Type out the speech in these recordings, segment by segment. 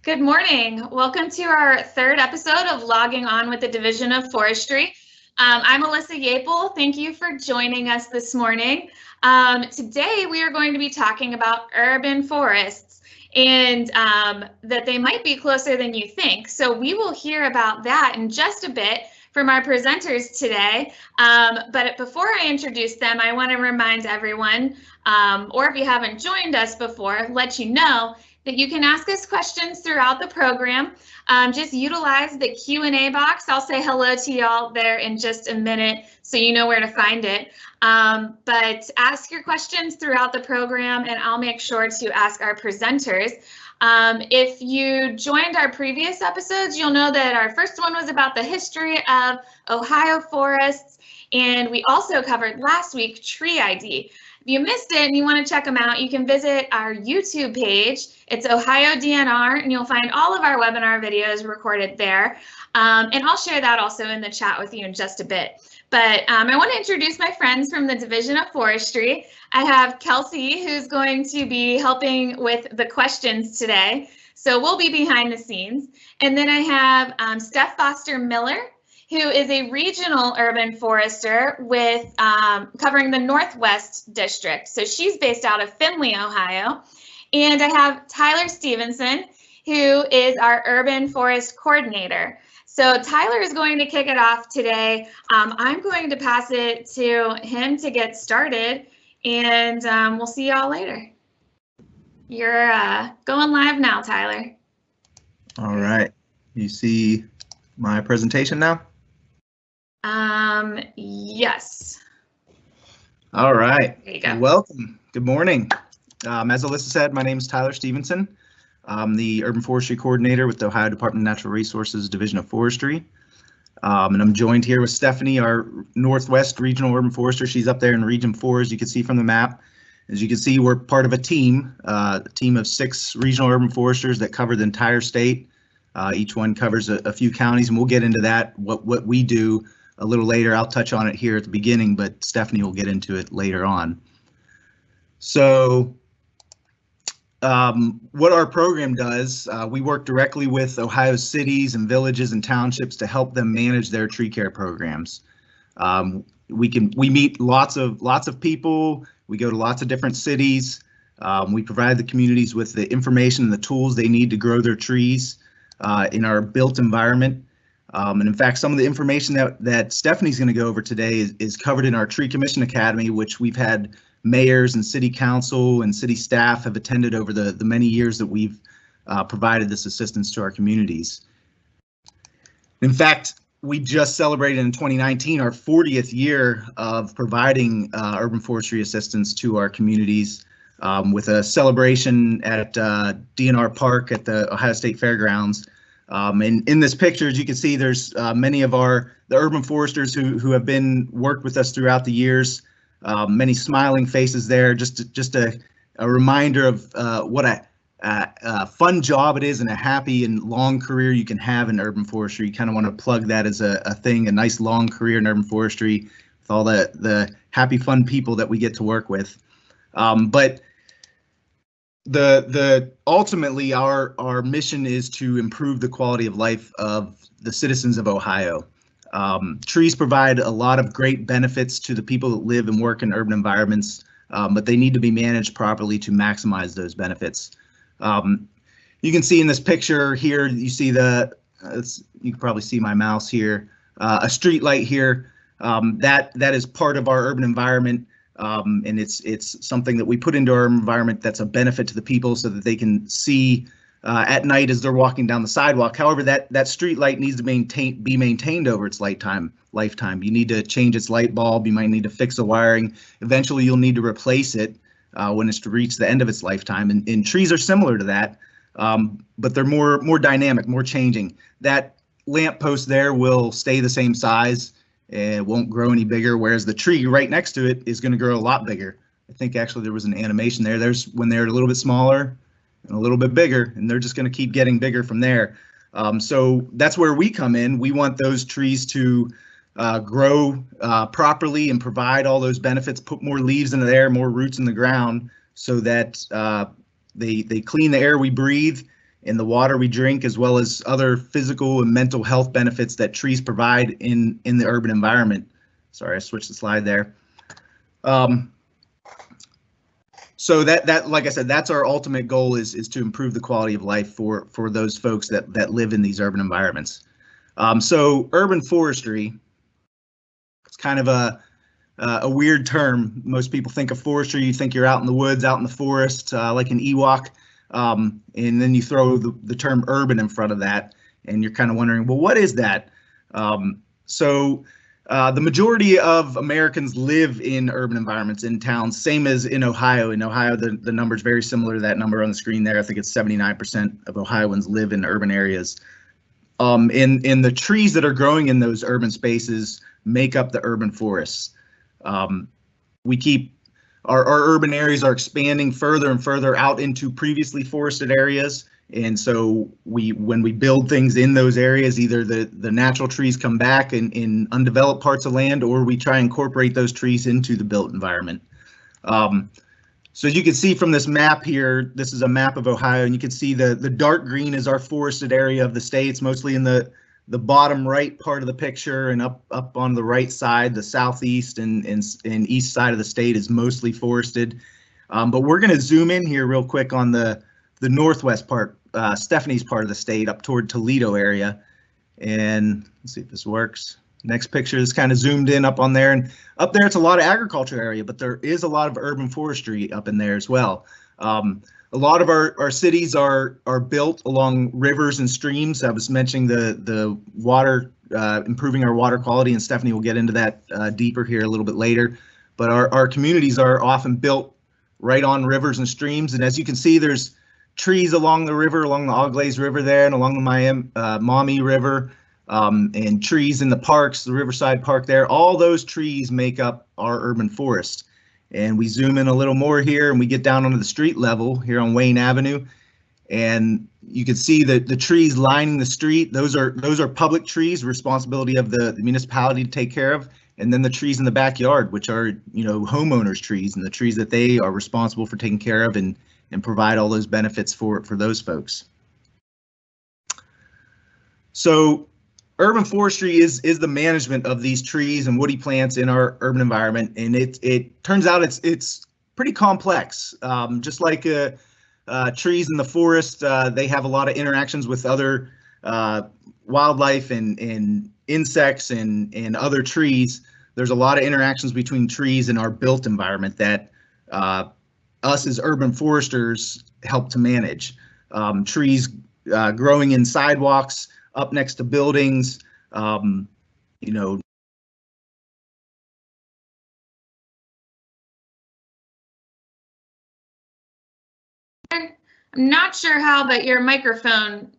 Good morning. Welcome to our third episode of Logging On with the Division of Forestry. I'm Alyssa Yapel. Thank you for joining us this morning. Today we are going to be talking about urban forests and that they might be closer than you think. So we will hear about that in just a bit from our presenters today. But before I introduce them, I want to remind everyone, or if you haven't joined us before, let you know that you can ask us questions throughout the program. Just utilize the Q&A box. I'll say hello to y'all there in just a minute so you know where to find it. But ask your questions throughout the program and I'll make sure to ask our presenters. If you joined our previous episodes, you'll know that our first one was about the history of Ohio forests, and we also covered last week tree ID. If you missed it and you want to check them out, you can visit our YouTube page. It's OhioDNR, and you'll find all of our webinar videos recorded there. And I'll share that also in the chat with you in just a bit. But I want to introduce my friends from the Division of Forestry. I have Kelsey, who's going to be helping with the questions today. So we'll be behind the scenes. And then I have Steph Foster Miller, who is a regional urban forester with covering the Northwest District. So she's based out of Findlay, Ohio. And I have Tyler Stevenson, who is our urban forest coordinator. So Tyler is going to kick it off today. I'm going to pass it to him to get started, and we'll see y'all later. You're going live now, Tyler. All right. You see my presentation now? Yes. All right. There you go. Welcome. Good morning. As Alyssa said, my name is Tyler Stevenson. I'm the Urban Forestry Coordinator with the Ohio Department of Natural Resources Division of Forestry. And I'm joined here with Stephanie, our Northwest Regional Urban Forester. She's up there in Region 4, as you can see from the map. As you can see, we're part of a team of 6 regional urban foresters that cover the entire state. Each one covers a few counties, and we'll get into that, what we do a little later. I'll touch on it here at the beginning, but Stephanie will get into it later on. So what our program does, we work directly with Ohio cities and villages and townships to help them manage their tree care programs. We meet lots of people. We go to lots of different cities. We provide the communities with the information and the tools they need to grow their trees in our built environment. And in fact, some of the information that Stephanie's going to go over today is covered in our Tree Commission Academy, which we've had mayors and city council and city staff have attended over the many years that we've provided this assistance to our communities. In fact, we just celebrated in 2019 our 40th year of providing urban forestry assistance to our communities with a celebration at DNR Park at the Ohio State Fairgrounds. And in this picture, as you can see, there's many of the urban foresters who have worked with us throughout the years. Many smiling faces there. Just a reminder of what a fun job it is and a happy and long career you can have in urban forestry. You kind of want to plug that as a thing, a nice long career in urban forestry with all the happy, fun people that we get to work with. But ultimately our mission is to improve the quality of life of the citizens of Ohio. Trees provide a lot of great benefits to the people that live and work in urban environments, but they need to be managed properly to maximize those benefits. You can see in this picture here, you see you can probably see my mouse here, a street light here. That is part of our urban environment. And it's something that we put into our environment that's a benefit to the people so that they can see at night as they're walking down the sidewalk. However, that street light needs to be maintained over its lifetime. You need to change its light bulb. You might need to fix the wiring. Eventually, you'll need to replace it when it's to reach the end of its lifetime. And trees are similar to that, but they're more dynamic, more changing. That lamp post there will stay the same size. It won't grow any bigger, whereas the tree right next to it is going to grow a lot bigger. I think actually there was an animation there. There's when they're a little bit smaller and a little bit bigger, and they're just going to keep getting bigger from there. So that's where we come in. We want those trees to grow properly and provide all those benefits, put more leaves in the air, more roots in the ground, so that they clean the air we breathe in the water we drink, as well as other physical and mental health benefits that trees provide in the urban environment. Sorry, I switched the slide there. So that like I said, that's our ultimate goal is to improve the quality of life for those folks that live in these urban environments. So urban forestry, it's kind of a weird term. Most people think of forestry, you think you're out in the woods, out in the forest, like an Ewok, and then you throw the term urban in front of that, and you're kind of wondering, well, what is that? The majority of Americans live in urban environments, in towns, same as in Ohio. In Ohio, the number is very similar to that number on the screen there. I think it's 79% of Ohioans live in urban areas. And the trees that are growing in those urban spaces make up the urban forests. We keep our urban areas are expanding further and further out into previously forested areas. And so when we build things in those areas, either the natural trees come back in undeveloped parts of land, or we try and incorporate those trees into the built environment. So as you can see from this map here, this is a map of Ohio, and you can see the dark green is our forested area of the state. It's mostly in the bottom right part of the picture, and up on the right side, the southeast and east side of the state is mostly forested. But we're going to zoom in here real quick on the northwest part, Stephanie's part of the state, up toward Toledo area. And let's see if this works. Next picture is kind of zoomed in up on there, and up there it's a lot of agriculture area, but there is a lot of urban forestry up in there as well. A lot of our cities are built along rivers and streams. I was mentioning the water, improving our water quality, and Stephanie will get into that deeper here a little bit later. But our communities are often built right on rivers and streams, and as you can see, there's trees along the river, along the Auglaize River there, and along the Maumee River, and trees in the parks, the Riverside Park there. All those trees make up our urban forest. And we zoom in a little more here, and we get down onto the street level here on Wayne Avenue, and you can see that the trees lining the street, those are public trees, responsibility of the municipality to take care of. And then the trees in the backyard, which are, homeowners' trees, and the trees that they are responsible for taking care of and provide all those benefits for those folks. So urban forestry is the management of these trees and woody plants in our urban environment, and it turns out it's pretty complex. Just like trees in the forest, they have a lot of interactions with other wildlife and insects and other trees. There's a lot of interactions between trees and our built environment that us as urban foresters help to manage. Trees growing in sidewalks, up next to buildings, I'm not sure how, but your microphone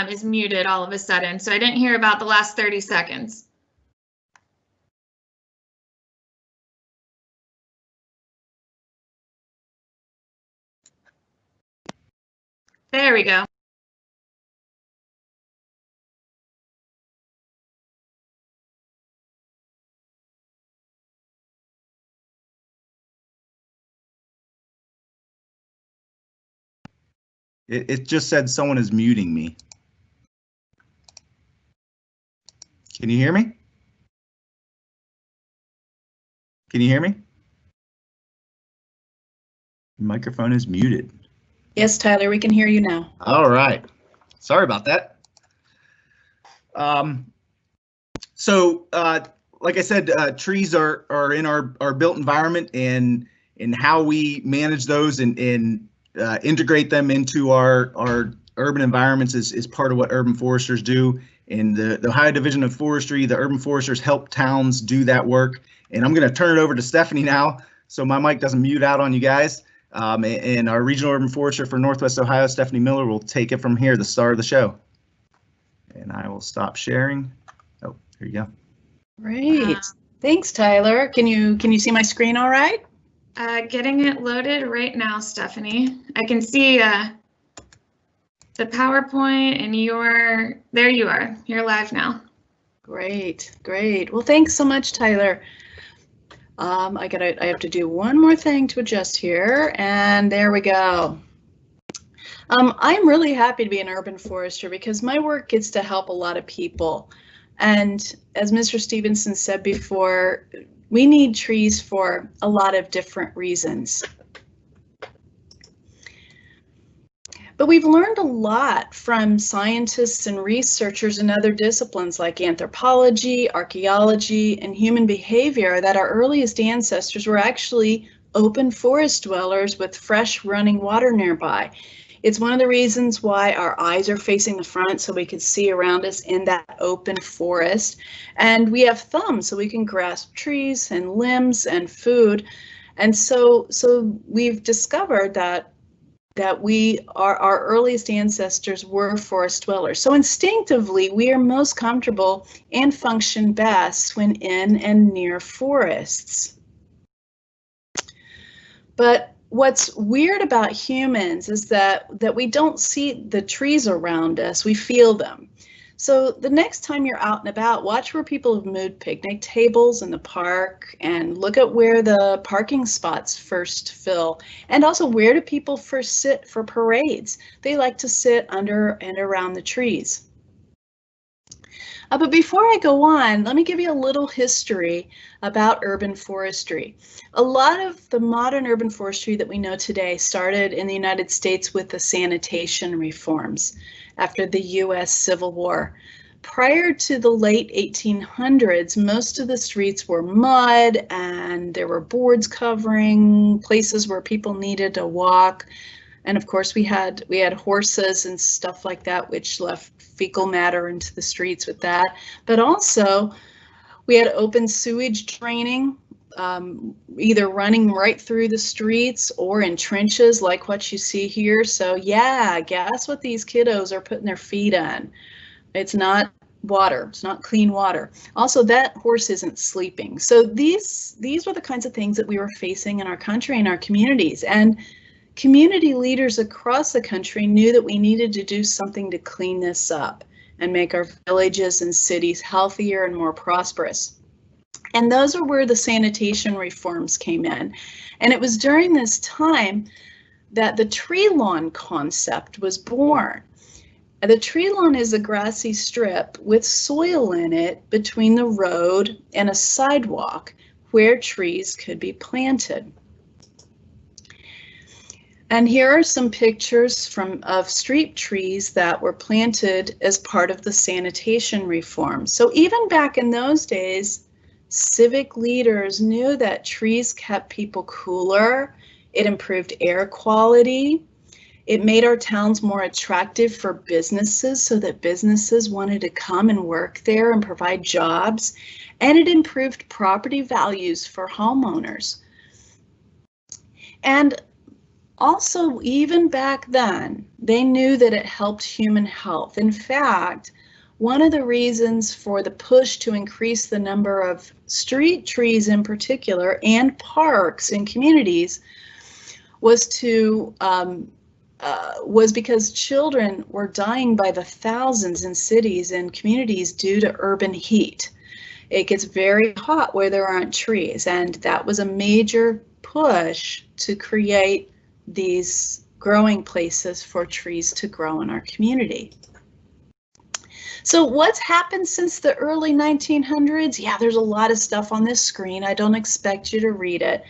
is muted all of a sudden, so I didn't hear about the last 30 seconds. There we go. It just said someone is muting me. Can you hear me? Can you hear me? Your microphone is muted. Yes, Tyler, we can hear you now. All right. Sorry about that. Like I said, trees are in our built environment, and how we manage those and integrate them into our urban environments is part of what urban foresters do. In the Ohio Division of Forestry, the urban foresters help towns do that work. And I'm going to turn it over to Stephanie now, so my mic doesn't mute out on you guys. And our regional urban forester for Northwest Ohio, Stephanie Miller, will take it from here, the star of the show. And I will stop sharing. Oh, there you go. Great. Thanks, Tyler. Can you see my screen all right? Getting it loaded right now, Stephanie. I can see the PowerPoint, and there you are. You're live now. Great, great. Well, thanks so much, Tyler. I have to do one more thing to adjust here, and there we go. I'm really happy to be an urban forester because my work gets to help a lot of people. And as Mr. Stevenson said before, we need trees for a lot of different reasons. But we've learned a lot from scientists and researchers in other disciplines like anthropology, archaeology, and human behavior that our earliest ancestors were actually open forest dwellers with fresh running water nearby. It's one of the reasons why our eyes are facing the front so we can see around us in that open forest. And we have thumbs so we can grasp trees and limbs and food. And so we've discovered that our earliest ancestors were forest dwellers. So instinctively, we are most comfortable and function best when in and near forests. But what's weird about humans is that we don't see the trees around us, we feel them. So the next time you're out and about, watch where people have moved picnic tables in the park and look at where the parking spots first fill. And also, where do people first sit for parades? They like to sit under and around the trees. But before I go on, let me give you a little history about urban forestry. A lot of the modern urban forestry that we know today started in the United States with the sanitation reforms after the U.S. Civil War. Prior to the late 1800s, most of the streets were mud and there were boards covering places where people needed to walk. And of course, we had horses and stuff like that, which left fecal matter into the streets with that. But also, we had open sewage draining, either running right through the streets or in trenches like what you see here. So yeah, guess what these kiddos are putting their feet on? It's not water. It's not clean water. Also, that horse isn't sleeping. So these were the kinds of things that we were facing in our country and our communities. And community leaders across the country knew that we needed to do something to clean this up and make our villages and cities healthier and more prosperous. And those are where the sanitation reforms came in. And it was during this time that the tree lawn concept was born. The tree lawn is a grassy strip with soil in it between the road and a sidewalk where trees could be planted. And here are some pictures of street trees that were planted as part of the sanitation reform. So even back in those days, civic leaders knew that trees kept people cooler, it improved air quality, it made our towns more attractive for businesses so that businesses wanted to come and work there and provide jobs, and it improved property values for homeowners. And also, even back then, they knew that it helped human health. In fact, one of the reasons for the push to increase the number of street trees in particular and parks in communities was because children were dying by the thousands in cities and communities due to urban heat. It gets very hot where there aren't trees, and that was a major push to create these growing places for trees to grow in our community. So what's happened since the early 1900s? Yeah, there's a lot of stuff on this screen. I don't expect you to read it.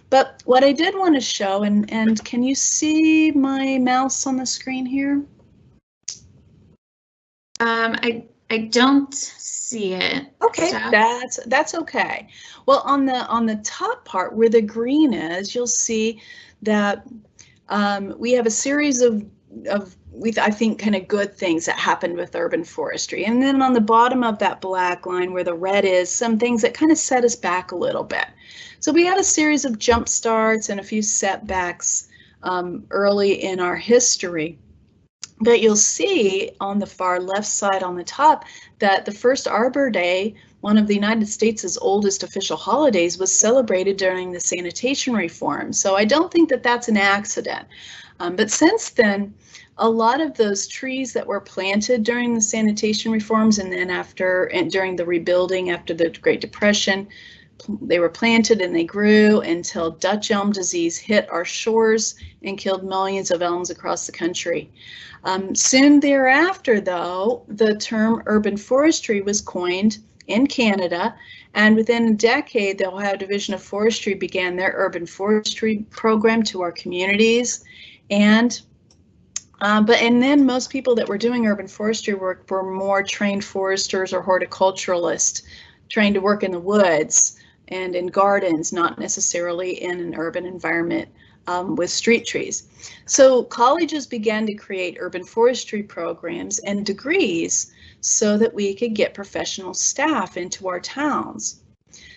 But what I did want to show, and can you see my mouse on the screen here? I don't see it. Okay, that's okay. Well, on the top part where the green is, you'll see that we have a series of I think kind of good things that happened with urban forestry. And then on the bottom of that black line where the red is, some things that kind of set us back a little bit. So we had a series of jump starts and a few setbacks early in our history. But you'll see on the far left side on the top that the first Arbor Day, one of the United States' oldest official holidays, was celebrated during the sanitation reform. So I don't think that that's an accident. But since then, a lot of those trees that were planted during the sanitation reforms and then during the rebuilding after the Great Depression, They were planted and they grew until Dutch elm disease hit our shores and killed millions of elms across the country. Soon thereafter, though, the term urban forestry was coined in Canada, and within a decade, the Ohio Division of Forestry began their urban forestry program to our communities. And then most people that were doing urban forestry work were more trained foresters or horticulturalists, trained to work in the woods and in gardens, not necessarily in an urban environment with street trees. So colleges began to create urban forestry programs and degrees so that we could get professional staff into our towns.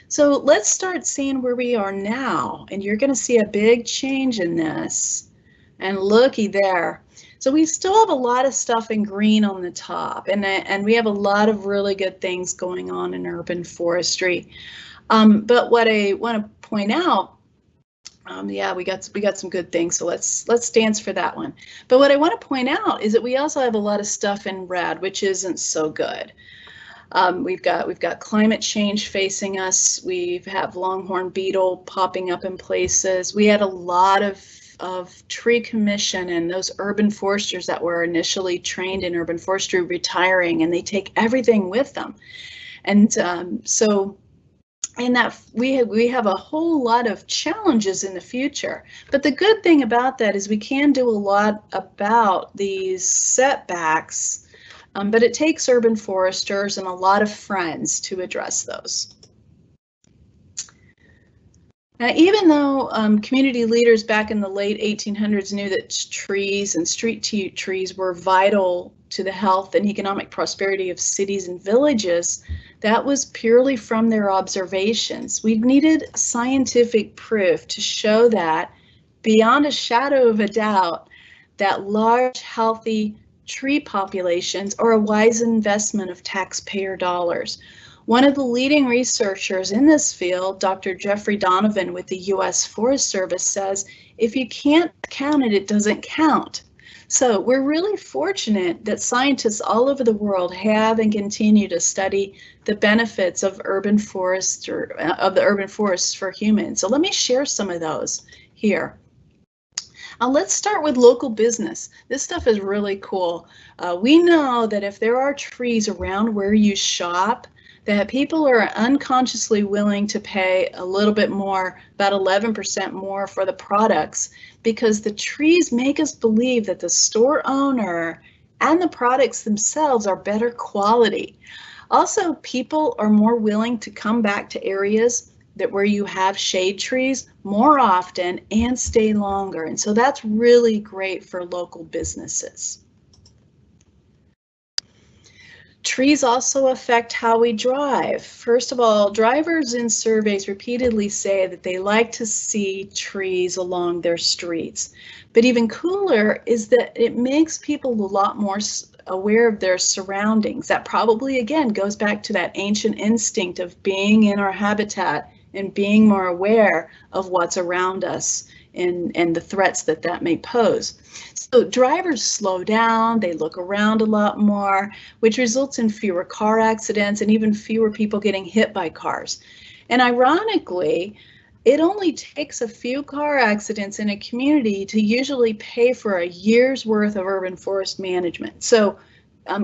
So let's start seeing where we are now, and you're going to see a big change in this. And looky there. So we still have a lot of stuff in green on the top, and we have a lot of really good things going on in urban forestry. But what I want to point out, yeah, we got some good things, so let's dance for that one. But what I want to point out is that we also have a lot of stuff in red, which isn't so good. We've got climate change facing us. We have longhorn beetle popping up in places. We had a lot of tree commission and those urban foresters that were initially trained in urban forestry retiring, and they take everything with them. And so in that we have a whole lot of challenges in the future. But the good thing about that is we can do a lot about these setbacks, but it takes urban foresters and a lot of friends to address those. Now, even though community leaders back in the late 1800s knew that trees and street trees were vital to the health and economic prosperity of cities and villages, that was purely from their observations. We needed scientific proof to show that, beyond a shadow of a doubt, that large, healthy tree populations are a wise investment of taxpayer dollars. One of the leading researchers in this field, Dr. Jeffrey Donovan with the U.S. Forest Service, says, if you can't count it, it doesn't count. So we're really fortunate that scientists all over the world have and continue to study the benefits of urban forests for humans. So let me share some of those here. Let's start with local business. This stuff is really cool. We know that if there are trees around where you shop, that people are unconsciously willing to pay a little bit more, about 11% more for the products, because the trees make us believe that the store owner and the products themselves are better quality. Also, people are more willing to come back to areas where you have shade trees more often and stay longer. And so that's really great for local businesses. Trees also affect how we drive. First of all, drivers in surveys repeatedly say that they like to see trees along their streets. But even cooler is that it makes people a lot more aware of their surroundings. That probably, again, goes back to that ancient instinct of being in our habitat and being more aware of what's around us and the threats that may pose. So drivers slow down, they look around a lot more, which results in fewer car accidents and even fewer people getting hit by cars. And ironically, it only takes a few car accidents in a community to usually pay for a year's worth of urban forest management. So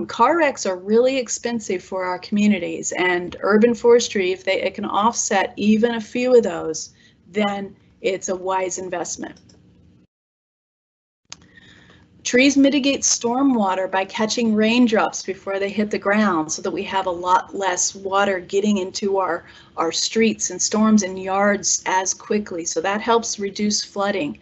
car wrecks are really expensive for our communities, and urban forestry, if it can offset even a few of those, then it's a wise investment. Trees mitigate stormwater by catching raindrops before they hit the ground so that we have a lot less water getting into our streets and storms and yards as quickly. So that helps reduce flooding.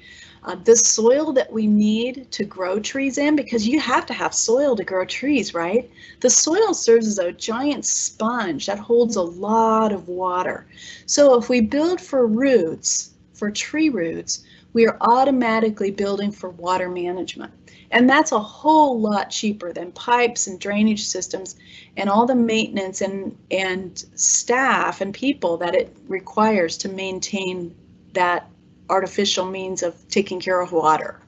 The soil that we need to grow trees in, because you have to have soil to grow trees, right? The soil serves as a giant sponge that holds a lot of water. So if we build for roots, for tree roots, we are automatically building for water management. And that's a whole lot cheaper than pipes and drainage systems and all the maintenance and staff and people that it requires to maintain that artificial means of taking care of water.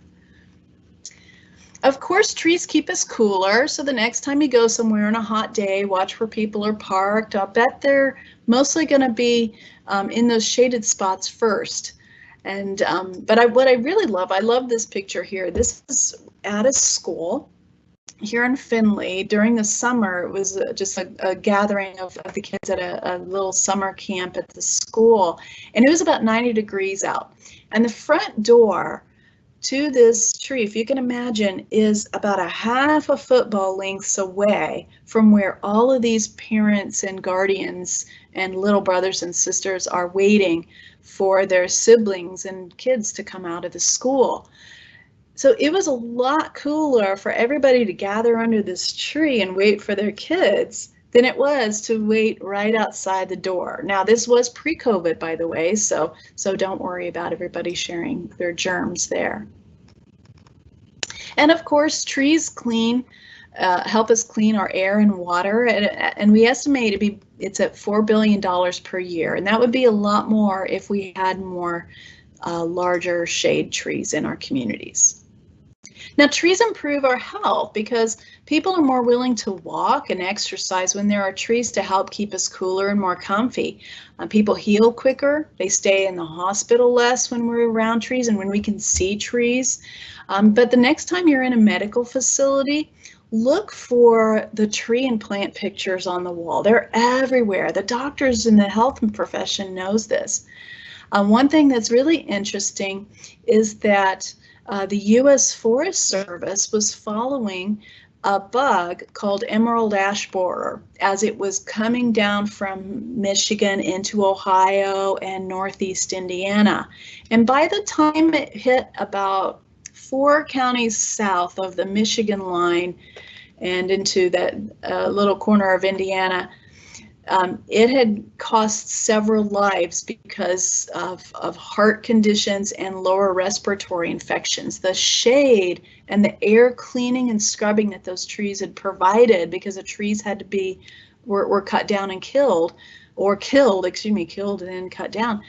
Of course, trees keep us cooler, so the next time you go somewhere on a hot day, watch where people are parked. I'll bet they're mostly going to be in those shaded spots first. And what I really love, I love this picture here. This is at a school here in Findlay. During the summer, it was just a gathering of the kids at a little summer camp at the school, and it was about 90 degrees out. And the front door to this tree, if you can imagine, is about a half a football lengths away from where all of these parents and guardians and little brothers and sisters are waiting for their siblings and kids to come out of the school. So it was a lot cooler for everybody to gather under this tree and wait for their kids than it was to wait right outside the door. Now, this was pre-COVID, by the way, so don't worry about everybody sharing their germs there. And of course, trees help us clean our air and water, and we estimate it's at $4 billion per year, and that would be a lot more if we had more larger shade trees in our communities. Now, trees improve our health because people are more willing to walk and exercise when there are trees to help keep us cooler and more comfy. People heal quicker, they stay in the hospital less when we're around trees and when we can see trees. But the next time you're in a medical facility, look for the tree and plant pictures on the wall. They're everywhere. The doctors in the health profession knows this. One thing that's really interesting is that the U.S. Forest Service was following a bug called emerald ash borer as it was coming down from Michigan into Ohio and northeast Indiana. And by the time it hit about 4 counties south of the Michigan line and into that little corner of Indiana, it had cost several lives because of heart conditions and lower respiratory infections. The shade and the air cleaning and scrubbing that those trees had provided, because the trees had to be were cut down and killed and then cut down,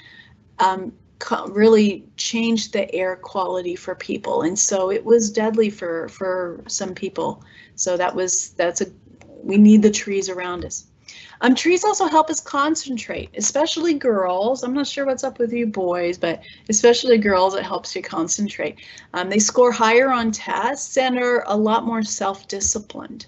really changed the air quality for people, and so it was deadly for some people. So we need the trees around us. Trees also help us concentrate, especially girls. I'm not sure what's up with you boys, but especially girls, it helps you concentrate. They score higher on tests and are a lot more self-disciplined.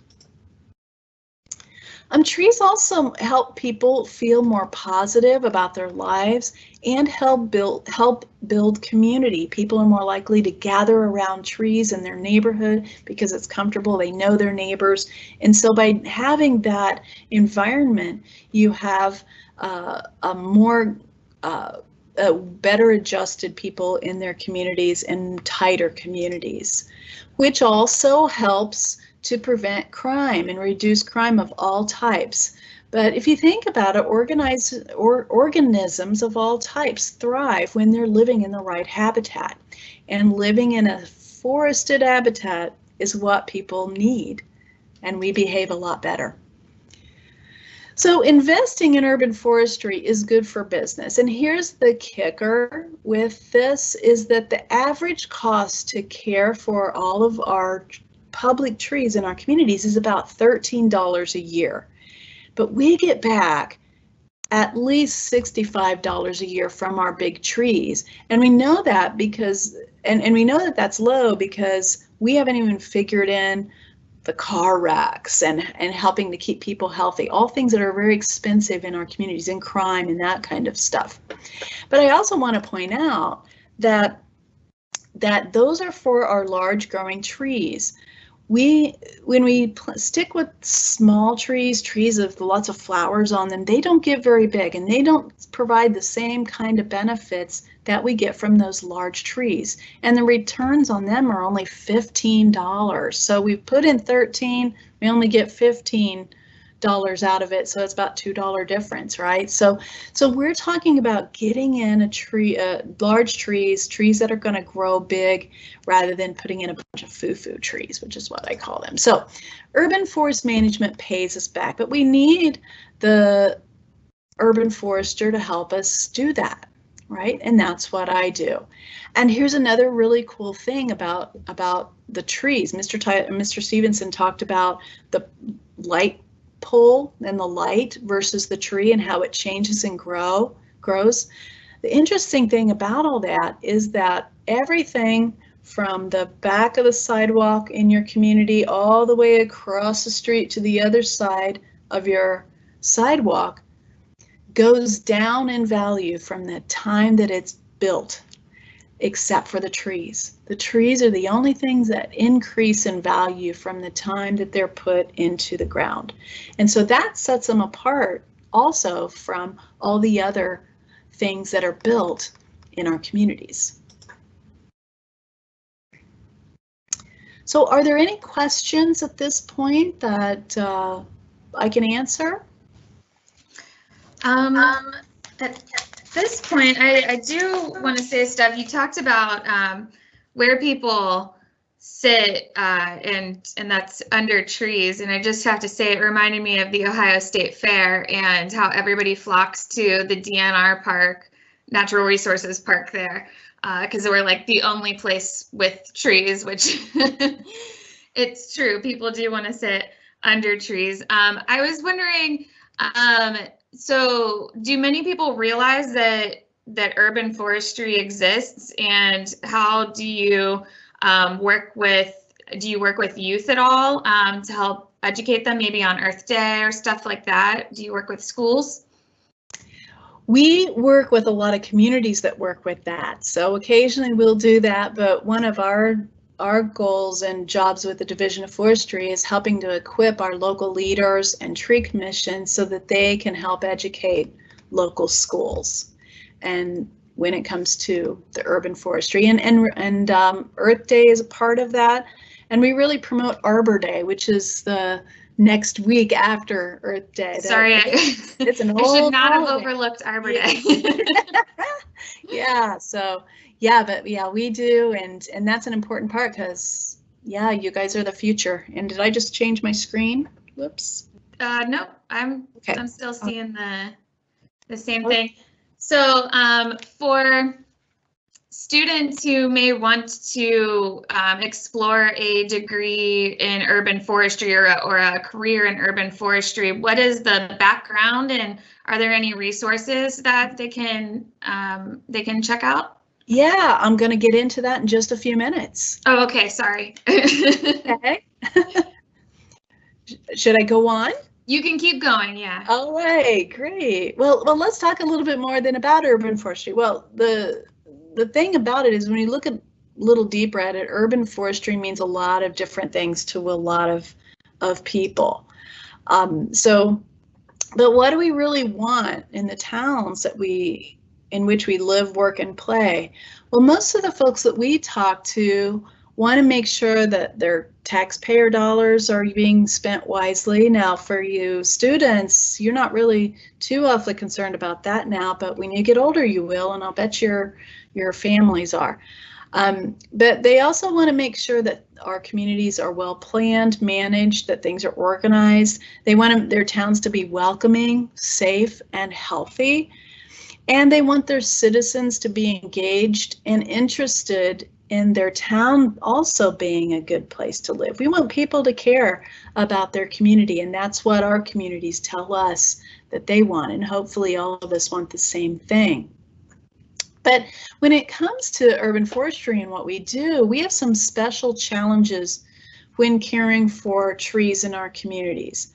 Trees also help people feel more positive about their lives and help build community. People are more likely to gather around trees in their neighborhood because it's comfortable. They know their neighbors. And so by having that environment, you have better adjusted people in their communities and tighter communities, which also helps to prevent crime and reduce crime of all types. But if you think about it, organisms of all types thrive when they're living in the right habitat. And living in a forested habitat is what people need, and we behave a lot better. So investing in urban forestry is good for business. And here's the kicker with this, is that the average cost to care for all of our public trees in our communities is about $13 a year. But we get back at least $65 a year from our big trees. And we know that because, and we know that that's low because we haven't even figured in the car wrecks and helping to keep people healthy, all things that are very expensive in our communities, and crime and that kind of stuff. But I also want to point out that those are for our large growing trees. When we stick with small trees with lots of flowers on them, they don't get very big and they don't provide the same kind of benefits that we get from those large trees. And the returns on them are only $15. So we put in 13, we only get $15 out of it, so it's about $2 difference, right? So we're talking about getting in a tree, large trees that are going to grow big, rather than putting in a bunch of foo-foo trees, which is what I call them. So urban forest management pays us back, but we need the urban forester to help us do that, right? And that's what I do. And here's another really cool thing about the trees. Mr. Stevenson talked about the light pull and the light versus the tree and how it changes and grows. The interesting thing about all that is that everything from the back of the sidewalk in your community all the way across the street to the other side of your sidewalk goes down in value from the time that it's built, except for the trees. The trees are the only things that increase in value from the time that they're put into the ground. And so that sets them apart also from all the other things that are built in our communities. So are there any questions at this point that I can answer? At this point, I do want to say, Steph, you talked about where people sit and that's under trees, and I just have to say it reminded me of the Ohio State Fair and how everybody flocks to the DNR park, Natural Resources Park there, because we're like the only place with trees, which it's true, people do want to sit under trees. I was wondering, so do many people realize that urban forestry exists, and how do you work with youth at all to help educate them, maybe on Earth Day or stuff like that? Do you work with schools? We work with a lot of communities that work with that. So occasionally we'll do that, but one of our goals and jobs with the Division of Forestry is helping to equip our local leaders and tree commissions so that they can help educate local schools. And when it comes to the urban forestry, and Earth Day is a part of that, and we really promote Arbor Day, which is the next week after Earth Day. Sorry, it's an I should not holiday. have overlooked Arbor Day. Yeah, so yeah, but yeah, we do, and that's an important part because yeah, you guys are the future. And did I just change my screen? Whoops. No, I'm still seeing the same thing. So for students who may want to explore a degree in urban forestry or a career in urban forestry, what is the background, and are there any resources that they can check out? Yeah, I'm going to get into that in just a few minutes. Oh, okay, sorry. Okay. Should I go on? You can keep going, yeah. All right, great. Well, let's talk a little bit more then about urban forestry. Well, the thing about it is when you look a little deeper at it, urban forestry means a lot of different things to a lot of people. But what do we really want in the towns in which we live, work, and play? Well, most of the folks that we talk to want to make sure that their taxpayer dollars are being spent wisely. Now, for you students, you're not really too awfully concerned about that now, but when you get older, you will, and I'll bet your families are. But they also want to make sure that our communities are well planned, managed, that things are organized. They want their towns to be welcoming, safe, and healthy. And they want their citizens to be engaged and interested in their town also being a good place to live. We want people to care about their community, and that's what our communities tell us that they want, and hopefully all of us want the same thing. But when it comes to urban forestry and what we do, we have some special challenges when caring for trees in our communities.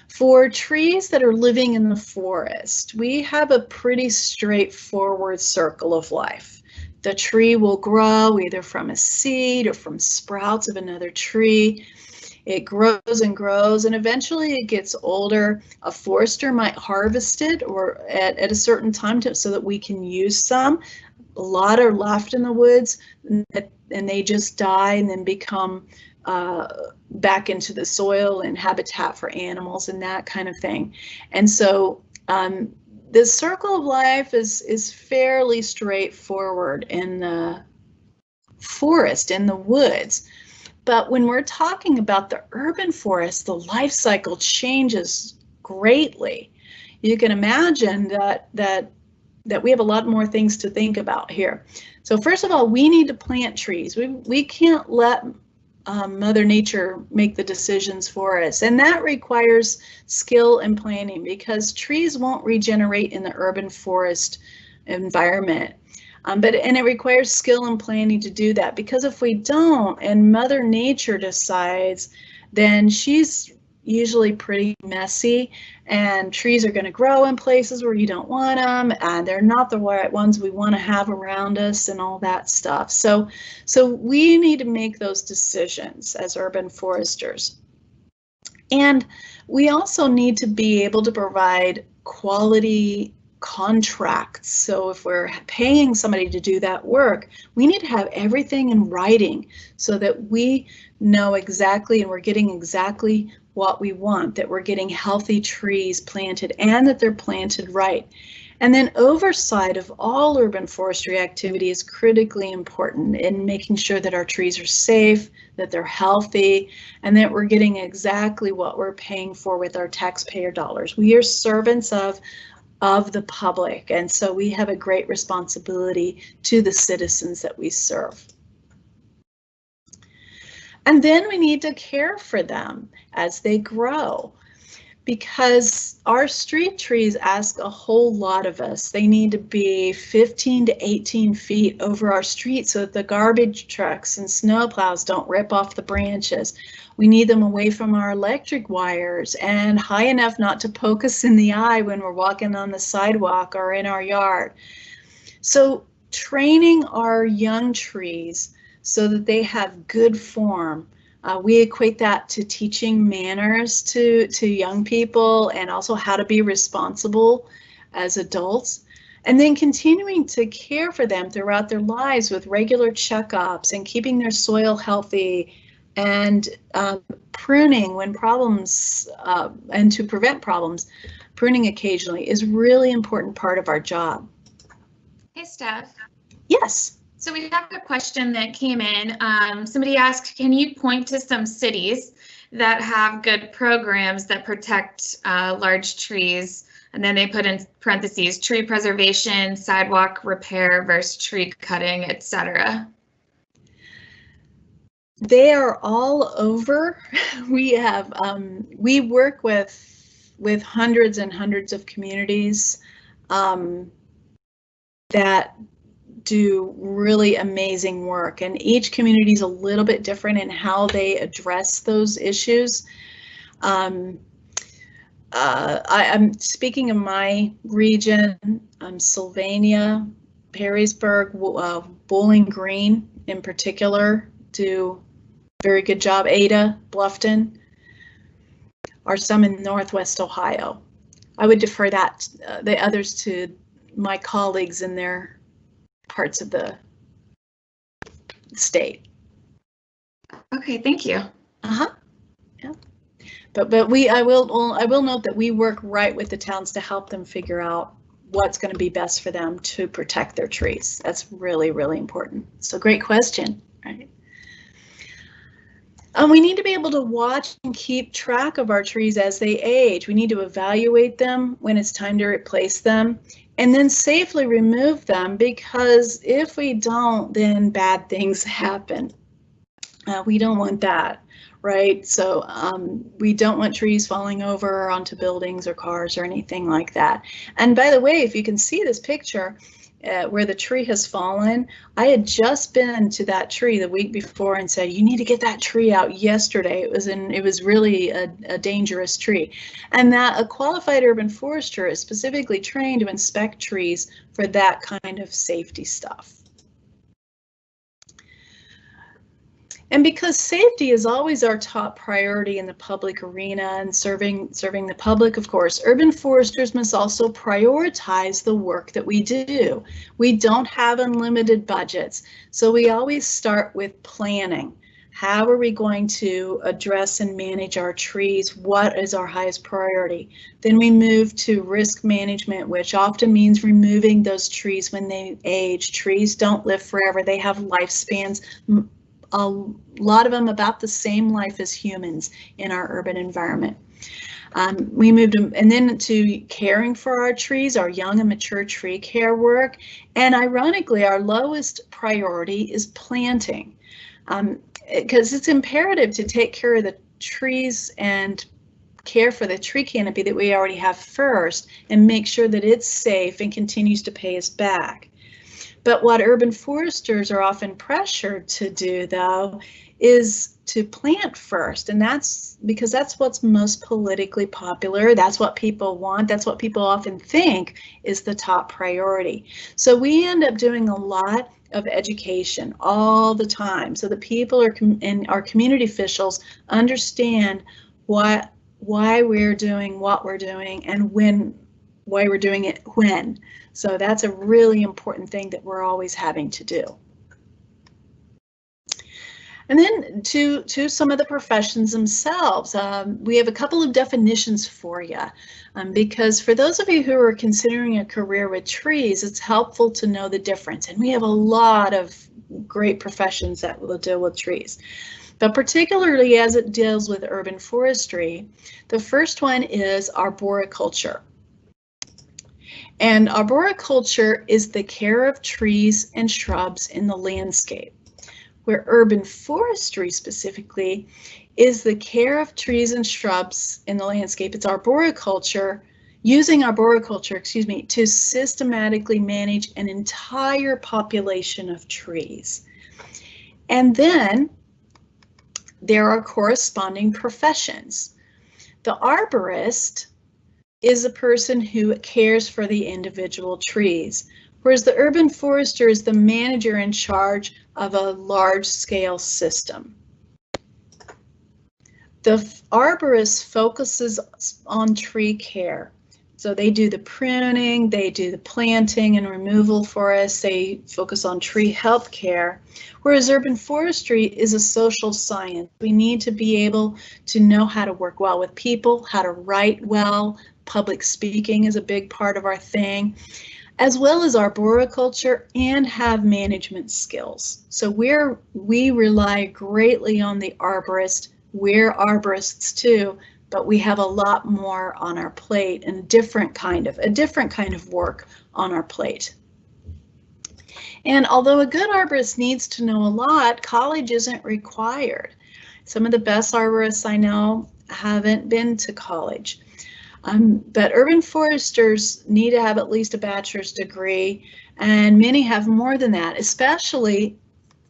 For trees that are living in the forest, we have a pretty straightforward circle of life. The tree will grow either from a seed or from sprouts of another tree. It grows and grows, and eventually it gets older. A forester might harvest it or at a certain time so that we can use some. A lot are left in the woods, and they just die and then become back into the soil and habitat for animals and that kind of thing. And so the circle of life is fairly straightforward in the forest, in the woods. But when we're talking about the urban forest, the life cycle changes greatly. You can imagine that we have a lot more things to think about here. So first of all, we need to plant trees. We can't let Mother Nature make the decisions for us. And that requires skill and planning, because trees won't regenerate in the urban forest environment. And it requires skill and planning to do that, because if we don't and Mother Nature decides, then she's usually pretty messy, and trees are going to grow in places where you don't want them, and they're not the right ones we want to have around us and all that stuff. So we need to make those decisions as urban foresters. And we also need to be able to provide quality contracts. So if we're paying somebody to do that work, we need to have everything in writing so that we know exactly and we're getting exactly what we want, that we're getting healthy trees planted and that they're planted right. And then oversight of all urban forestry activity is critically important in making sure that our trees are safe, that they're healthy, and that we're getting exactly what we're paying for with our taxpayer dollars. We are servants of the public, and so we have a great responsibility to the citizens that we serve. And then we need to care for them as they grow, because our street trees ask a whole lot of us. They need to be 15 to 18 feet over our street so that the garbage trucks and snowplows don't rip off the branches. We need them away from our electric wires and high enough not to poke us in the eye when we're walking on the sidewalk or in our yard. So training our young trees so that they have good form. We equate that to teaching manners to young people, and also how to be responsible as adults. And then continuing to care for them throughout their lives with regular checkups and keeping their soil healthy, and pruning when problems, and to prevent problems, pruning occasionally is really important part of our job. Hey, Steph. Yes. So we have a question that came in. Somebody asked, can you point to some cities that have good programs that protect large trees? And then they put in parentheses, tree preservation, sidewalk repair versus tree cutting, etc. They are all over. We have we work with hundreds and hundreds of communities that do really amazing work, and each community is a little bit different in how they address those issues. I'm speaking of my region, Sylvania, Perrysburg, Bowling Green in particular do a very good job. Ada, Bluffton, are some in Northwest Ohio. I would defer that, the others, to my colleagues in their parts of the state. Okay, thank you. Yeah. But I will note that we work right with the towns to help them figure out what's going to be best for them to protect their trees. That's really, really important. So great question, right? We need to be able to watch and keep track of our trees as they age. We need to evaluate them when it's time to replace them, and then safely remove them, because if we don't, then bad things happen. We don't want that, right? So we don't want trees falling over onto buildings or cars or anything like that. And by the way, if you can see this picture where the tree has fallen, I had just been to that tree the week before and said, you need to get that tree out yesterday. It was really a dangerous tree. And that a qualified urban forester is specifically trained to inspect trees for that kind of safety stuff. And because safety is always our top priority in the public arena and serving the public, of course, urban foresters must also prioritize the work that we do. We don't have unlimited budgets, so we always start with planning. How are we going to address and manage our trees? What is our highest priority? Then we move to risk management, which often means removing those trees when they age. Trees don't live forever. They have lifespans, a lot of them about the same life as humans in our urban environment. We moved them, and then to caring for our trees, our young and mature tree care work. And ironically, our lowest priority is planting. because it's imperative to take care of the trees and care for the tree canopy that we already have first and make sure that it's safe and continues to pay us back. But what urban foresters are often pressured to do, though, is to plant first, and that's because that's what's most politically popular. That's what people want. That's what people often think is the top priority. So we end up doing a lot of education all the time so that people and our community officials understand why we're doing what we're doing and why we're doing it when. So that's a really important thing that we're always having to do. And then to some of the professions themselves, we have a couple of definitions for you, because for those of you who are considering a career with trees, it's helpful to know the difference. And we have a lot of great professions that will deal with trees. But particularly as it deals with urban forestry, the first one is arboriculture. And arboriculture is the care of trees and shrubs in the landscape, where urban forestry specifically is the care of trees and shrubs in the landscape. It's using arboriculture, to systematically manage an entire population of trees. And then there are corresponding professions. The arborist is a person who cares for the individual trees, whereas the urban forester is the manager in charge of a large-scale system. The arborist focuses on tree care. So they do the pruning, they do the planting and removal for us, they focus on tree health care, whereas urban forestry is a social science. We need to be able to know how to work well with people, how to write well. Public speaking is a big part of our thing, as well as arboriculture, and have management skills. So we rely greatly on the arborist. We're arborists too, but we have a lot more on our plate and a different kind of work on our plate. And although a good arborist needs to know a lot, college isn't required. Some of the best arborists I know haven't been to college. But urban foresters need to have at least a bachelor's degree, and many have more than that, especially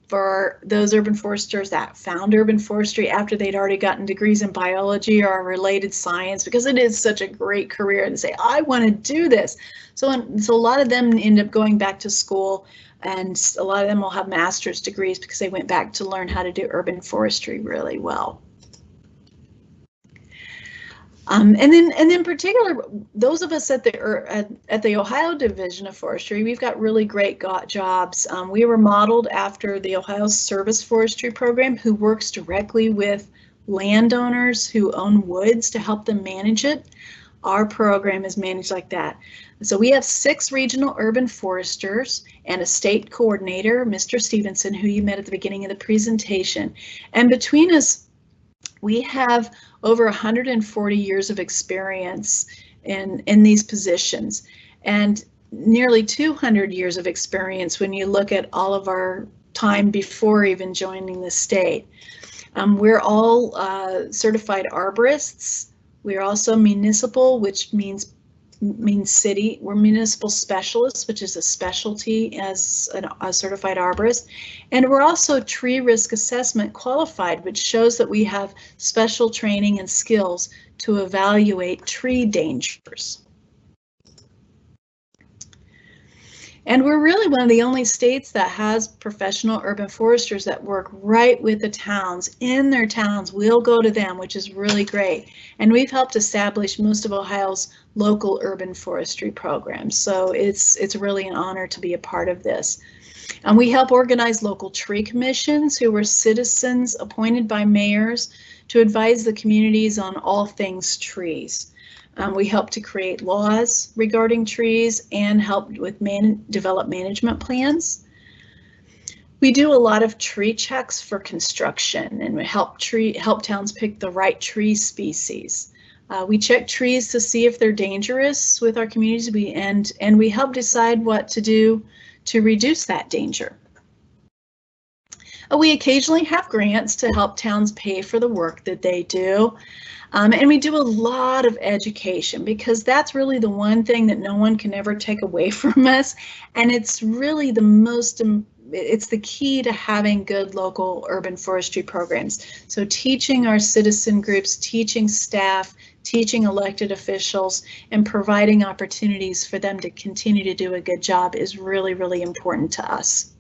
for those urban foresters that found urban forestry after they'd already gotten degrees in biology or a related science, because it is such a great career and say, I want to do this. So a lot of them end up going back to school, and a lot of them will have master's degrees because they went back to learn how to do urban forestry really well. And then in particular, those of us at the Ohio Division of Forestry, we've got really great jobs. We were modeled after the Ohio Service Forestry Program, who works directly with landowners who own woods to help them manage it. Our program is managed like that. So we have 6 regional urban foresters and a state coordinator, Mr. Stevenson, who you met at the beginning of the presentation. And between us, we have over 140 years of experience in these positions, and nearly 200 years of experience when you look at all of our time before even joining the state. We're all certified arborists. We're also municipal, which means city. We're municipal specialists, which is a specialty as a certified arborist. And we're also tree risk assessment qualified, which shows that we have special training and skills to evaluate tree dangers. And we're really one of the only states that has professional urban foresters that work right with the towns. In their towns, we'll go to them, which is really great. And we've helped establish most of Ohio's local urban forestry programs. So it's really an honor to be a part of this. And we help organize local tree commissions, who are citizens appointed by mayors to advise the communities on all things trees. We help to create laws regarding trees and help with develop management plans. We do a lot of tree checks for construction, and we help towns pick the right tree species. We check trees to see if they're dangerous with our communities, and we help decide what to do to reduce that danger. We occasionally have grants to help towns pay for the work that they do. And we do a lot of education because that's really the one thing that no one can ever take away from us. And it's really it's the key to having good local urban forestry programs. So teaching our citizen groups, teaching staff, teaching elected officials, and providing opportunities for them to continue to do a good job is really, really important to us.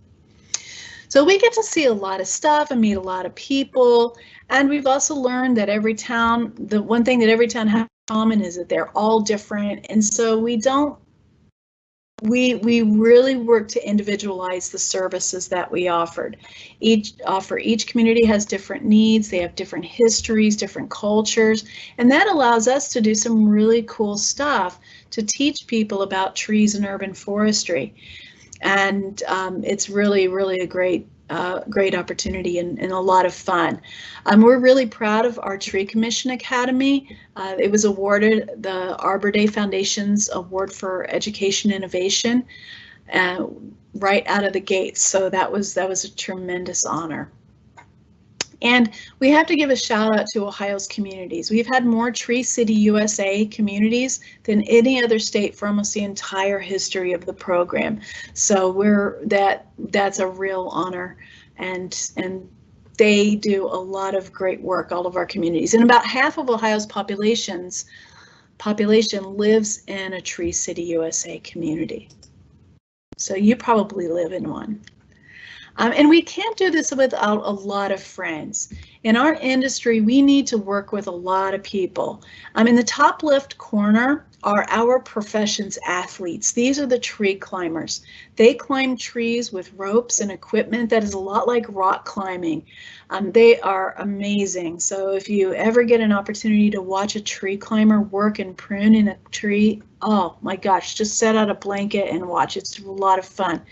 So we get to see a lot of stuff and meet a lot of people. And we've also learned that every town, the one thing that every town has in common is that they're all different. And so we really work to individualize the services that we offered. Each community has different needs, they have different histories, different cultures, and that allows us to do some really cool stuff to teach people about trees and urban forestry. And it's really, really a great opportunity and a lot of fun. We're really proud of our Tree Commission Academy. It was awarded the Arbor Day Foundation's Award for Education Innovation right out of the gates. So that was a tremendous honor. And we have to give a shout out to Ohio's communities. We've had more Tree City USA communities than any other state for almost the entire history of the program. So that's a real honor, and they do a lot of great work, all of our communities. And about half of Ohio's population lives in a Tree City USA community. So you probably live in one. And we can't do this without a lot of friends. In our industry, we need to work with a lot of people. In the top left corner are our profession's athletes. These are the tree climbers. They climb trees with ropes and equipment that is a lot like rock climbing. They are amazing. So if you ever get an opportunity to watch a tree climber work and prune in a tree, oh my gosh, just set out a blanket and watch. It's a lot of fun.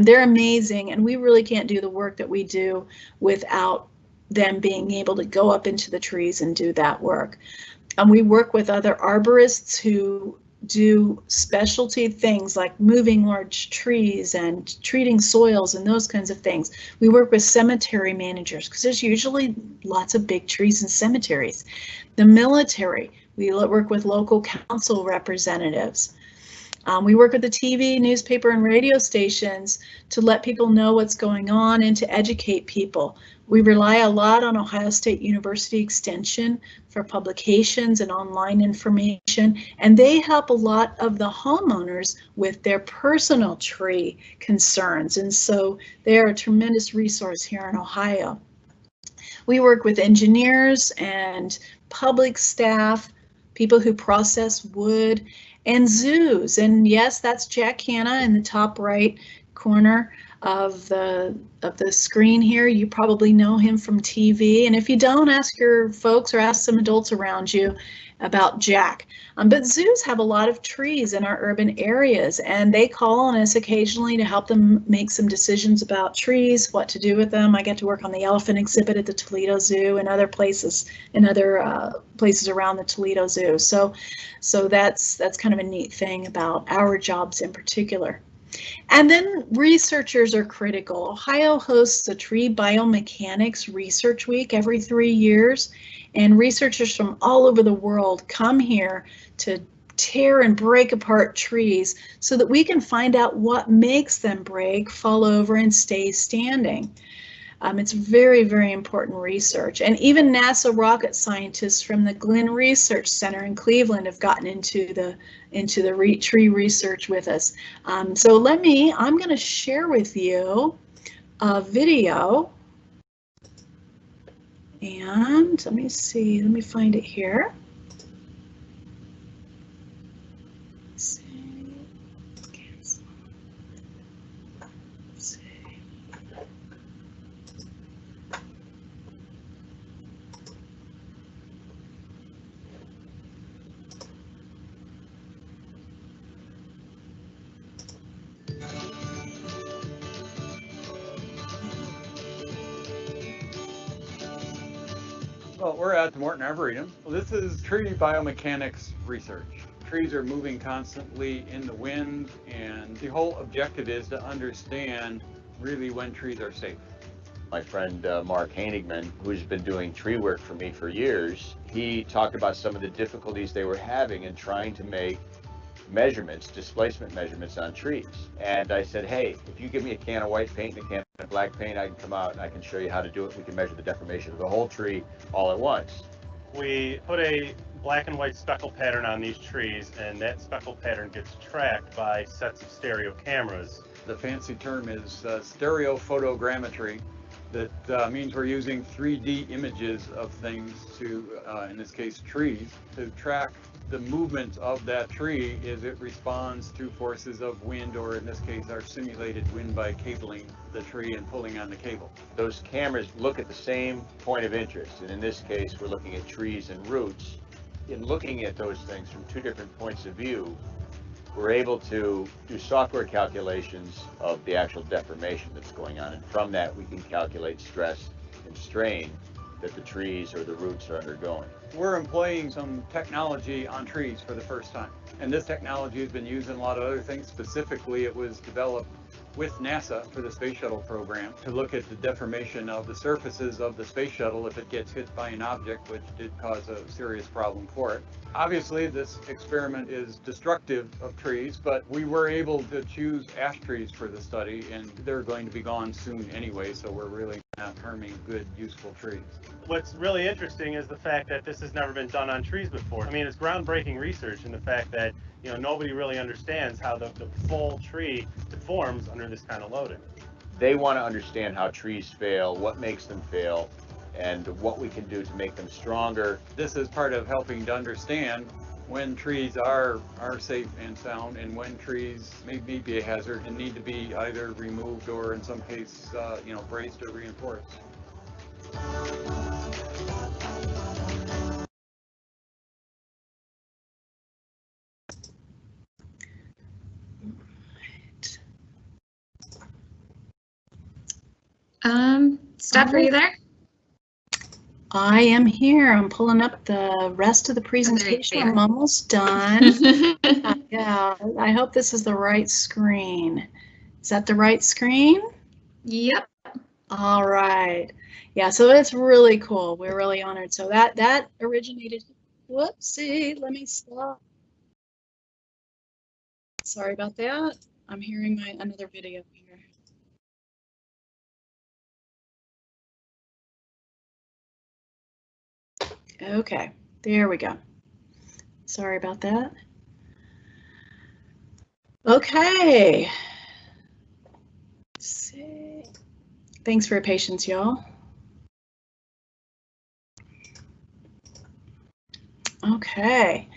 They're amazing, and we really can't do the work that we do without them being able to go up into the trees and do that work. We work with other arborists who do specialty things like moving large trees and treating soils and those kinds of things. We work with cemetery managers because there's usually lots of big trees in cemeteries. The military, we work with local council representatives. We work with the TV, newspaper, and radio stations to let people know what's going on and to educate people. We rely a lot on Ohio State University Extension for publications and online information, and they help a lot of the homeowners with their personal tree concerns, and so they're a tremendous resource here in Ohio. We work with engineers and public staff, people who process wood, and zoos. And yes, that's Jack Hanna in the top right corner of the screen here. You probably know him from TV. And if you don't, ask your folks or ask some adults around you about Jack. But zoos have a lot of trees in our urban areas, and they call on us occasionally to help them make some decisions about trees, what to do with them. I get to work on the elephant exhibit at the Toledo Zoo and other places around the Toledo Zoo. So that's kind of a neat thing about our jobs in particular. And then researchers are critical. Ohio hosts a Tree Biomechanics Research Week every 3 years, and researchers from all over the world come here to tear and break apart trees so that we can find out what makes them break, fall over, and stay standing. It's very, very important research. And even NASA rocket scientists from the Glenn Research Center in Cleveland have gotten into the tree research with us. So I'm going to share with you a video. And let me find it here. Well, we're at the Morton Arboretum. Well, this is tree biomechanics research. Trees are moving constantly in the wind, and the whole objective is to understand really when trees are safe. My friend Mark Hanigman, who's been doing tree work for me for years, he talked about some of the difficulties they were having in trying to make measurements, displacement measurements on trees. And I said, hey, if you give me a can of white paint and a can of black paint, I can come out and I can show you how to do it. We can measure the deformation of the whole tree all at once. We put a black and white speckle pattern on these trees, and that speckle pattern gets tracked by sets of stereo cameras. The fancy term is stereo photogrammetry. That means we're using 3D images of things to, in this case, trees, to track the movement of that tree as it responds to forces of wind, or in this case, our simulated wind by cabling the tree and pulling on the cable. Those cameras look at the same point of interest, and in this case, we're looking at trees and roots. In looking at those things from two different points of view, we're able to do software calculations of the actual deformation that's going on, and from that we can calculate stress and strain that the trees or the roots are undergoing. We're employing some technology on trees for the first time, and this technology has been used in a lot of other things. Specifically, it was developed with NASA for the space shuttle program to look at the deformation of the surfaces of the space shuttle if it gets hit by an object, which did cause a serious problem for it. Obviously, this experiment is destructive of trees, but we were able to choose ash trees for the study, and they're going to be gone soon anyway, so we're really not harming good, useful trees. What's really interesting is the fact that this has never been done on trees before. I mean, it's groundbreaking research in the fact that, you know, nobody really understands how the full tree deforms under this kind of loading. They want to understand how trees fail, what makes them fail, and what we can do to make them stronger. This is part of helping to understand when trees are safe and sound, and when trees may be a hazard and need to be either removed or in some case, braced or reinforced. Steph, are you there? I am here. I'm pulling up the rest of the presentation. I'm almost done. Yeah, I hope this is the right screen. Is that the right screen? Yep. All right. Yeah, so it's really cool. We're really honored. So that originated, whoopsie, let me stop. Sorry about that. I'm hearing another video here. Okay, there we go. Sorry about that. Okay. Let's see. Thanks for your patience, y'all. Okay.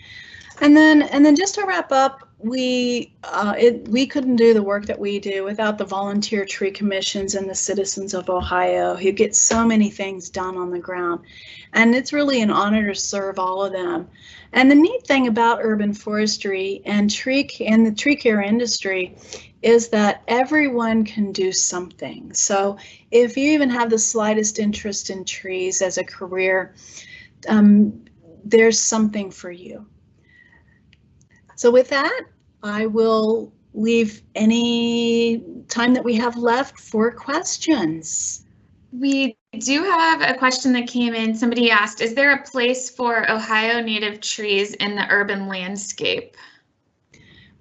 And then just to wrap up, we couldn't do the work that we do without the volunteer tree commissions and the citizens of Ohio who get so many things done on the ground. And it's really an honor to serve all of them. And the neat thing about urban forestry and the tree care industry is that everyone can do something. So if you even have the slightest interest in trees as a career, there's something for you. So with that, I will leave any time that we have left for questions. We do have a question that came in. Somebody asked, is there a place for Ohio native trees in the urban landscape?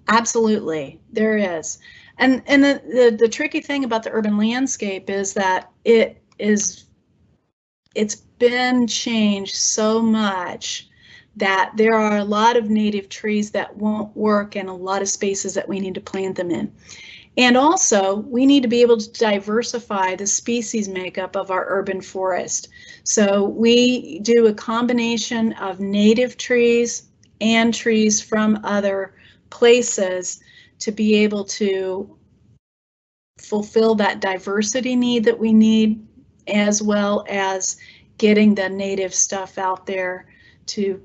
Absolutely, there is. And the tricky thing about the urban landscape is that it's been changed so much that there are a lot of native trees that won't work in a lot of spaces that we need to plant them in. And also, we need to be able to diversify the species makeup of our urban forest. So we do a combination of native trees and trees from other places to be able to fulfill that diversity need that we need, as well as getting the native stuff out there to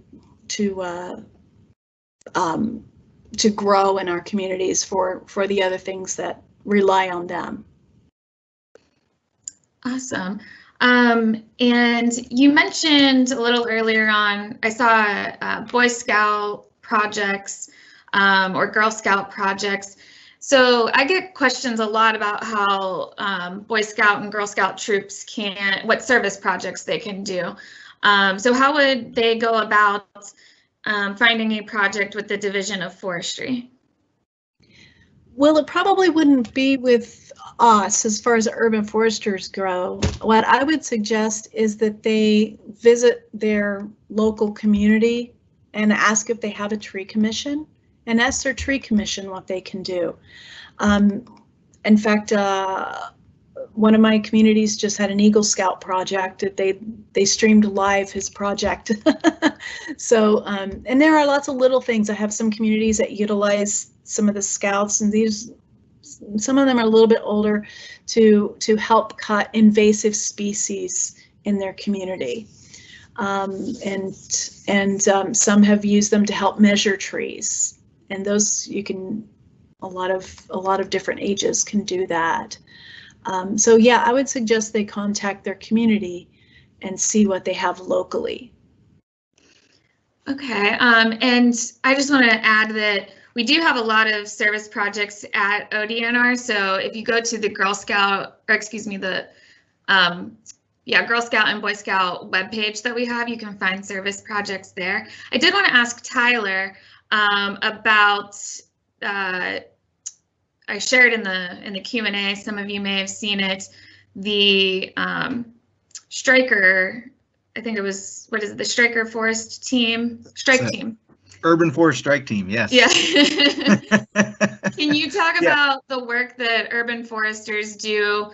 grow in our communities for the other things that rely on them. Awesome. And you mentioned a little earlier on, I saw Boy Scout projects or Girl Scout projects. So I get questions a lot about how Boy Scout and Girl Scout troops what service projects they can do. So how would they go about finding a project with the Division of Forestry? Well, it probably wouldn't be with us as far as urban foresters go. What I would suggest is that they visit their local community and ask if they have a tree commission, and ask their tree commission what they can do. In fact, one of my communities just had an Eagle Scout project that they streamed live his project. So, and there are lots of little things. I have some communities that utilize some of the scouts, and some of them are a little bit older, to help cut invasive species in their community. And some have used them to help measure trees, and those a lot of different ages can do that. So yeah, I would suggest they contact their community and see what they have locally. Okay, and I just want to add that we do have a lot of service projects at ODNR. So if you go to the Girl Scout, or excuse me, the Girl Scout and Boy Scout webpage that we have, you can find service projects there. I did want to ask Tyler about. I shared in the Q&A. Some of you may have seen it. The Stryker. I think it was, what is it? The Stryker Forest Team, Strike Team. Urban Forest Strike Team, yes. Yeah. Can you talk about the work that urban foresters do,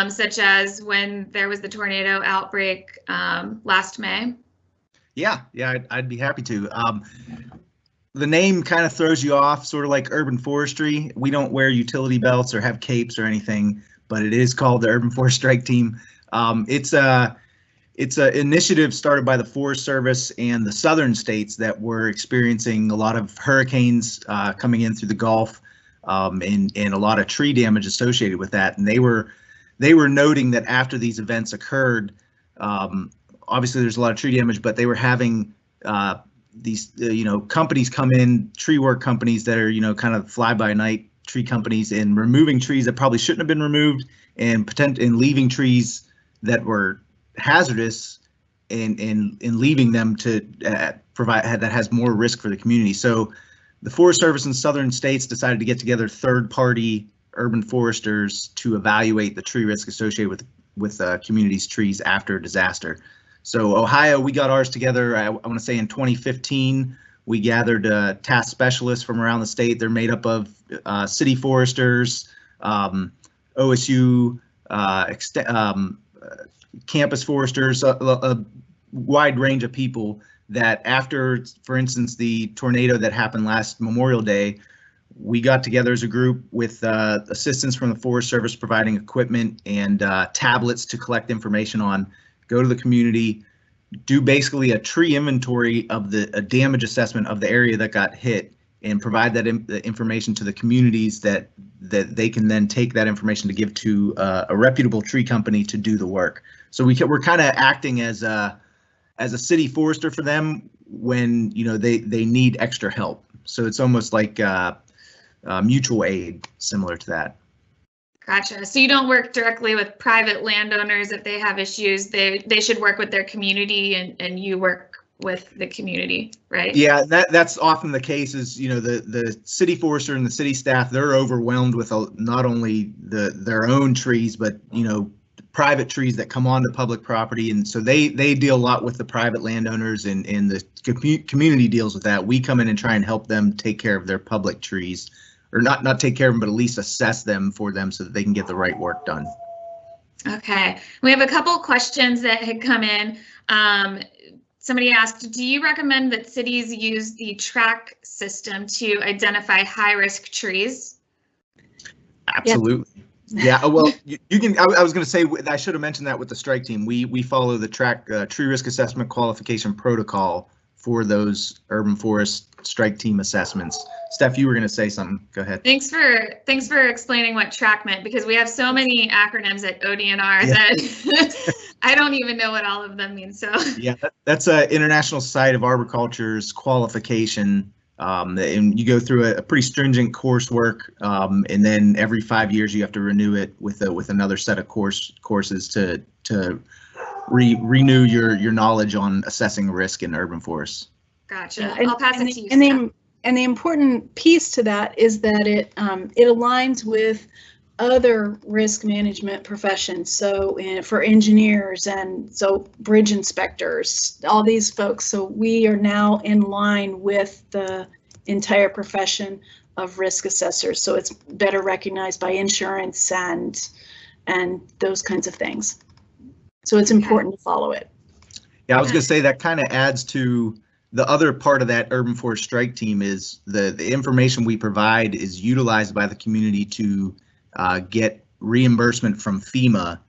such as when there was the tornado outbreak last May? Yeah, I'd be happy to. The name kind of throws you off, sort of like urban forestry. We don't wear utility belts or have capes or anything, but it is called the Urban Forest Strike Team. It's an initiative started by the Forest Service and the southern states that were experiencing a lot of hurricanes coming in through the Gulf, and a lot of tree damage associated with that. And they were noting that after these events occurred, obviously there's a lot of tree damage, but they were having these companies come in, tree work companies that are kind of fly-by-night tree companies, and removing trees that probably shouldn't have been removed, and leaving trees that were hazardous and leaving them to provide that has more risk for the community. So the Forest Service in southern states decided to get together third-party urban foresters to evaluate the tree risk associated with communities' trees after a disaster. So Ohio, we got ours together, I want to say in 2015. We gathered task specialists from around the state. They're made up of city foresters, OSU, campus foresters, a wide range of people that after, for instance, the tornado that happened last Memorial Day, we got together as a group with assistance from the Forest Service providing equipment and tablets to collect information on, go to the community, do basically a tree inventory of a damage assessment of the area that got hit, and provide that information to the communities that they can then take that information to give to a reputable tree company to do the work. So we're kind of acting as a city forester for them when they need extra help. So it's almost like mutual aid, similar to that. Gotcha. So you don't work directly with private landowners if they have issues. They should work with their community, and you work with the community, right? Yeah, that's often the case. Is the city forester and the city staff, they're overwhelmed with not only their own trees, but private trees that come onto public property, and so they deal a lot with the private landowners, and the community deals with that. We come in and try and help them take care of their public trees, or not take care of them, but at least assess them for them so that they can get the right work done. Okay, we have a couple questions that had come in. Somebody asked, do you recommend that cities use the track system to identify high-risk trees? Absolutely. Yeah, well, you can. I was going to say, I should have mentioned that with the strike team. We follow the tree risk assessment qualification protocol for those urban forest strike team assessments. Steph, you were going to say something. Go ahead. Thanks for explaining what track meant, because we have so many acronyms at ODNR that I don't even know what all of them mean. So yeah, that's an International Society of Arboriculture's qualification And you go through a pretty stringent coursework, and then every 5 years you have to renew it with another set of courses to renew your knowledge on assessing risk in urban forests. Gotcha. And, I'll pass and it to you. and the important piece to that is that it aligns with other risk management professions. So for engineers and so bridge inspectors, all these folks. So we are now in line with the entire profession of risk assessors. So it's better recognized by insurance and those kinds of things. So it's important to follow it. Yeah, I was going to say that kind of adds to the other part of that urban forest strike team is the information we provide is utilized by the community to get reimbursement from FEMA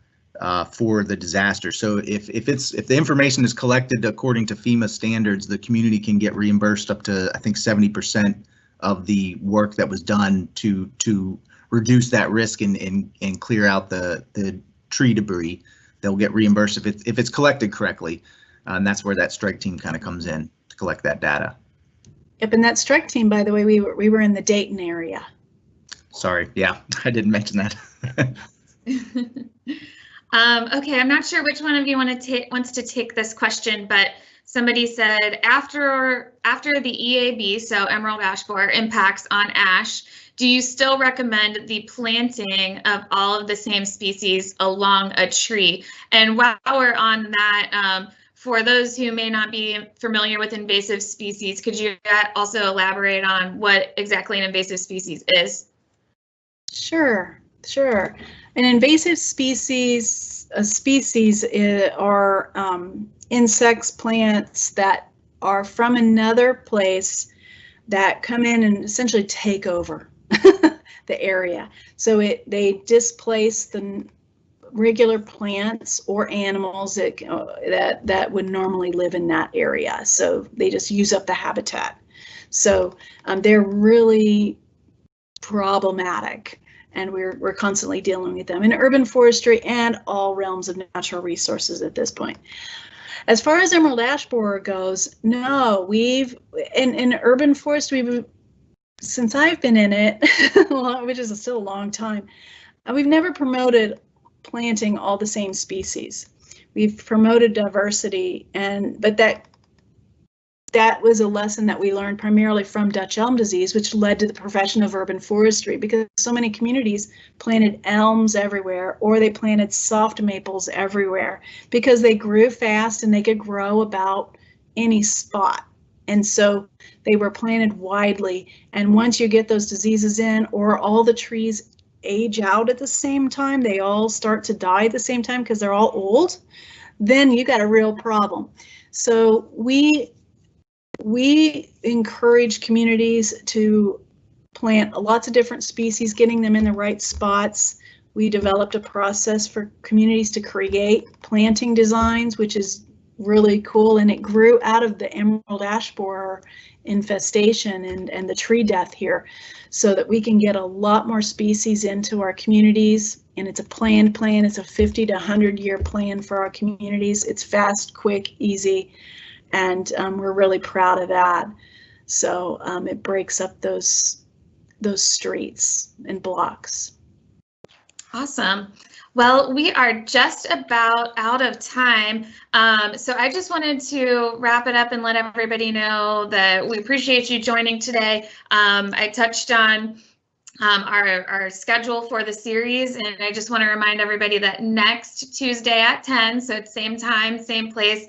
for the disaster. So if the information is collected according to FEMA standards, the community can get reimbursed up to, I think, 70% of the work that was done to reduce that risk and clear out the tree debris. They'll get reimbursed if it's collected correctly, and that's where that strike team kind of comes in to collect that data. Yep, and that strike team, by the way, we were in the Dayton area. Sorry, yeah, I didn't mention that. Okay, I'm not sure which one of you wants to take this question, but somebody said after the EAB, so emerald ash borer, impacts on ash, do you still recommend the planting of all of the same species along a tree? And while we're on that, for those who may not be familiar with invasive species, could you also elaborate on what exactly an invasive species is? Sure. An invasive species are insects, plants that are from another place that come in and essentially take over the area. So they displace the regular plants or animals that would normally live in that area. So they just use up the habitat. So they're really problematic, and we're constantly dealing with them in urban forestry and all realms of natural resources at this point. As far as emerald ash borer goes, no, in urban forestry, since I've been in it, which is still a long time, we've never promoted planting all the same species. We've promoted diversity, but that was a lesson that we learned primarily from Dutch elm disease, which led to the profession of urban forestry, because so many communities planted elms everywhere, or they planted soft maples everywhere because they grew fast and they could grow about any spot. And so they were planted widely. And once you get those diseases in, or all the trees age out at the same time, they all start to die at the same time because they're all old, then you got a real problem. So we encourage communities to plant lots of different species, getting them in the right spots. We developed a process for communities to create planting designs, which is really cool, and it grew out of the emerald ash borer infestation and the tree death here, so that we can get a lot more species into our communities. And it's a planned plan. It's a 50 to 100 year plan for our communities. It's fast, quick, easy, and we're really proud of that. So it breaks up those streets and blocks. Awesome. Well, we are just about out of time. So I just wanted to wrap it up and let everybody know that we appreciate you joining today. I touched on our schedule for the series, and I just want to remind everybody that next Tuesday at 10, so it's same time, same place,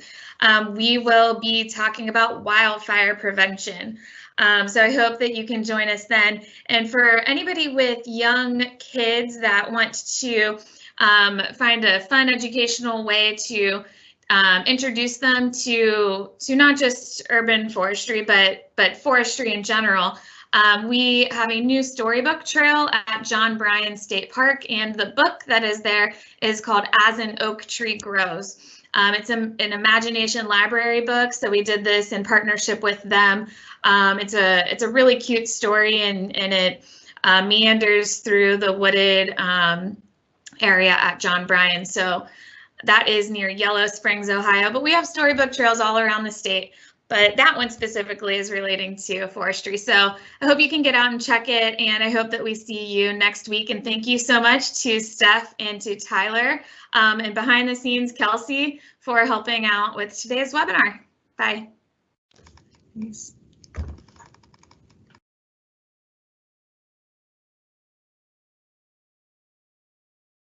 we will be talking about wildfire prevention. So I hope that you can join us then. And for anybody with young kids that want to find a fun educational way to introduce them to not just urban forestry, but forestry in general, we have a new storybook trail at John Bryan State Park, and the book that is there is called As an Oak Tree Grows. It's an imagination library book, so we did this in partnership with them. It's a really cute story, and it meanders through the wooded area at John Bryan. So that is near Yellow Springs, Ohio, but we have storybook trails all around the state. but that one specifically is relating to forestry. So I hope you can get out and check it, and I hope that we see you next week. And thank you so much to Steph and to Tyler, and behind the scenes, Kelsey, for helping out with today's webinar. Bye. Thanks.